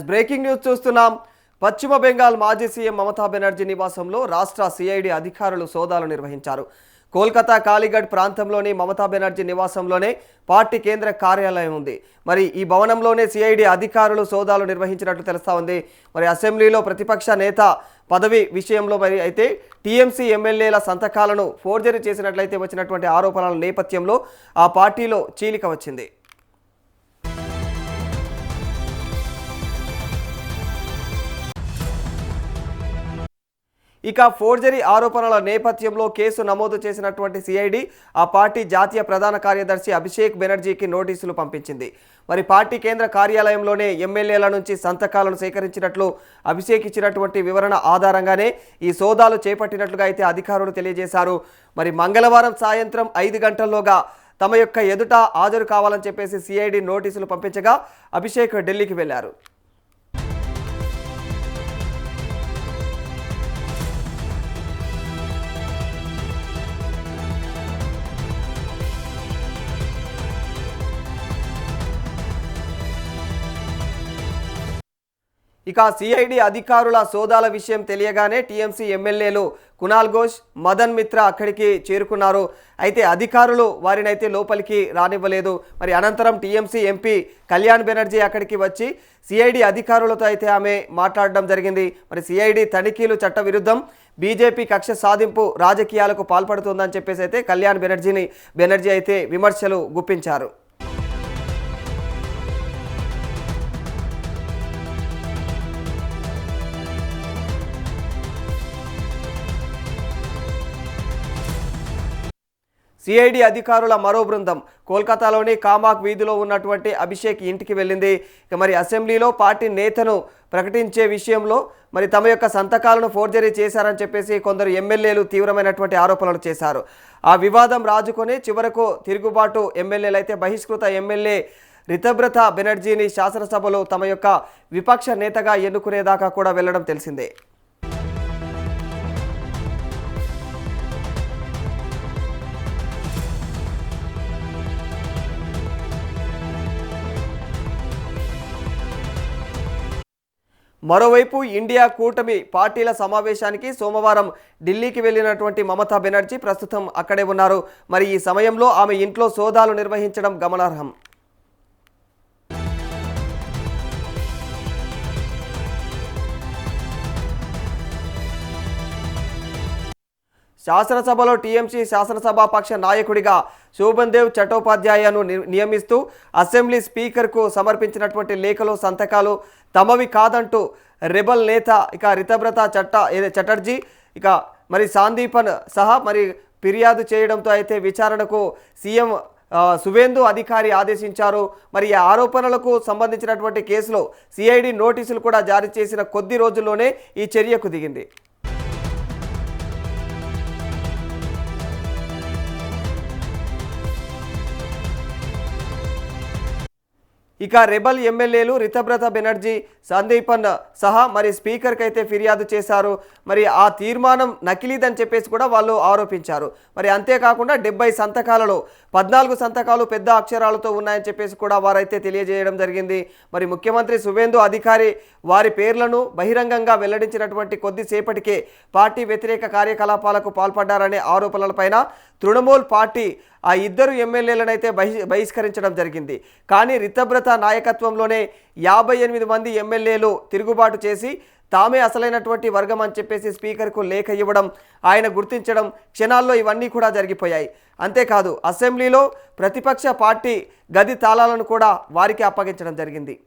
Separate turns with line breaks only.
Breaking news చూస్తున్నాం. పశ్చిమ బెంగాల్ మాజీ సీఎం మమతా బెనర్జీ నివాసంలో రాష్ట్ర సిఐడి అధికారులు సోదాలు నిర్వహించారు. కోల్కతా కాళీగఢ్ ప్రాంతంలోని మమతా బెనర్జీ నివాసంలోనే పార్టీ కేంద్ర కార్యాలయం ఉంది. మరి ఈ భవనంలోనే సిఐడి అధికారులు సోదాలు నిర్వహించినట్లు తెలుస్తా ఉంది. మరి అసెంబ్లీలో ప్రతిపక్ష నేత పదవి విషయంలో మరి అయితే టీఎంసీ ఎమ్మెల్యేల సంతకాలను ఫోర్జరీ చేసినట్లయితే వచ్చినటువంటి ఆరోపణల నేపథ్యంలో ఆ పార్టీలో చీలిక వచ్చింది. ఇక ఫోర్జరీ ఆరోపణల నేపథ్యంలో కేసు నమోదు చేసినటువంటి సిఐడి ఆ పార్టీ జాతీయ ప్రధాన కార్యదర్శి అభిషేక్ బెనర్జీకి నోటీసులు పంపించింది. మరి పార్టీ కేంద్ర కార్యాలయంలోనే ఎమ్మెల్యేల నుంచి సంతకాలను సేకరించినట్లు అభిషేక్ ఇచ్చినటువంటి వివరణ ఆధారంగానే ఈ సోదాలు చేపట్టినట్లుగా అయితే అధికారులు తెలియజేశారు. మరి మంగళవారం సాయంత్రం 5 గంటల్లోగా తమ యొక్క ఎదుట హాజరు కావాలని చెప్పేసి సిఐడి నోటీసులు పంపించగా అభిషేక్ ఢిల్లీకి వెళ్లారు. ఇక సిఐడి అధికారుల సోదాల విషయం తెలియగానే టీఎంసీ ఎమ్మెల్యేలు కునాల్ ఘోష్, మదన్ మిత్రా అక్కడికి చేరుకున్నారు. అయితే అధికారులు వారినైతే లోపలికి రానివ్వలేదు. మరి అనంతరం టీఎంసీ ఎంపీ కళ్యాణ్ బెనర్జీ అక్కడికి వచ్చి సిఐడి అధికారులతో అయితే ఆమె మాట్లాడడం జరిగింది. మరి సిఐడి తనిఖీలు చట్టవిరుద్ధం, బీజేపీ కక్ష సాధింపు రాజకీయాలకు పాల్పడుతుందని చెప్పేసి అయితే కళ్యాణ్ బెనర్జీ అయితే విమర్శలు గుప్పించారు. సిఐడి అధికారుల మరో బృందం కోల్కతాలోని కామాక్ వీధిలో ఉన్నటువంటి అభిషేక్ ఇంటికి వెళ్ళింది. మరి అసెంబ్లీలో పార్టీ నేతను ప్రకటించే విషయంలో మరి తమ యొక్క సంతకాలను ఫోర్జరీ చేశారని చెప్పేసి కొందరు ఎమ్మెల్యేలు తీవ్రమైనటువంటి ఆరోపణలు చేశారు. ఆ వివాదం రాజుకొని చివరకు తిరుగుబాటు ఎమ్మెల్యేలు అయితే బహిష్కృత ఎమ్మెల్యే రితబ్రత బెనర్జీని శాసనసభలో తమ యొక్క విపక్ష నేతగా ఎన్నుకునేదాకా కూడా వెళ్లడం తెలిసిందే. మరోవైపు ఇండియా కూటమి పార్టీల సమావేశానికి సోమవారం ఢిల్లీకి వెళ్లినటువంటి మమతా బెనర్జీ ప్రస్తుతం అక్కడే ఉన్నారు. మరి ఈ సమయంలో ఆమె ఇంట్లో సోదాలు నిర్వహించడం గమనార్హం. శాసనసభలో టీఎంసీ శాసనసభాపక్ష నాయకుడిగా శోభన్దేవ్ చట్టోపాధ్యాయను నియమిస్తూ అసెంబ్లీ స్పీకర్కు సమర్పించినటువంటి లేఖలో సంతకాలు తమవి కాదంటూ రెబల్ నేత ఇక రితబ్రత చటర్జీ ఇక మరి సందీపన్ సహా మరి ఫిర్యాదు చేయడంతో అయితే విచారణకు సీఎం సువేందు అధికారి ఆదేశించారు. మరి ఈ ఆరోపణలకు సంబంధించినటువంటి కేసులో సిఐడి నోటీసులు కూడా జారీ చేసిన కొద్ది రోజుల్లోనే ఈ చర్యకు దిగింది. ఇక రెబల్ ఎమ్మెల్యేలు రితబ్రత బెనర్జీ, సందీపన్ సహా మరి స్పీకర్కి అయితే ఫిర్యాదు చేశారు. మరి ఆ తీర్మానం నకిలీదని చెప్పేసి కూడా వాళ్ళు ఆరోపించారు. మరి అంతేకాకుండా 70 సంతకాలలో 14 సంతకాలు పెద్ద అక్షరాలతో ఉన్నాయని చెప్పేసి కూడా వారైతే తెలియజేయడం జరిగింది. మరి ముఖ్యమంత్రి సువేందు అధికారి వారి పేర్లను బహిరంగంగా వెల్లడించినటువంటి కొద్దిసేపటికే పార్టీ వ్యతిరేక కార్యకలాపాలకు పాల్పడ్డారనే ఆరోపణలపైన తృణమూల్ పార్టీ ఆ ఇద్దరు ఎమ్మెల్యేలనైతే బహిష్కరించడం జరిగింది. కానీ రితబ్రత నాయకత్వంలోనే 58 మంది ఎమ్మెల్యేలు తిరుగుబాటు చేసి తామే అసలైనటువంటి వర్గం అని చెప్పేసి స్పీకర్కు లేఖ ఇవ్వడం, ఆయన గుర్తించడం, క్షణాల్లో ఇవన్నీ కూడా జరిగిపోయాయి. అంతేకాదు అసెంబ్లీలో ప్రతిపక్ష పార్టీ గది తాళాలను కూడా వారికి అప్పగించడం జరిగింది.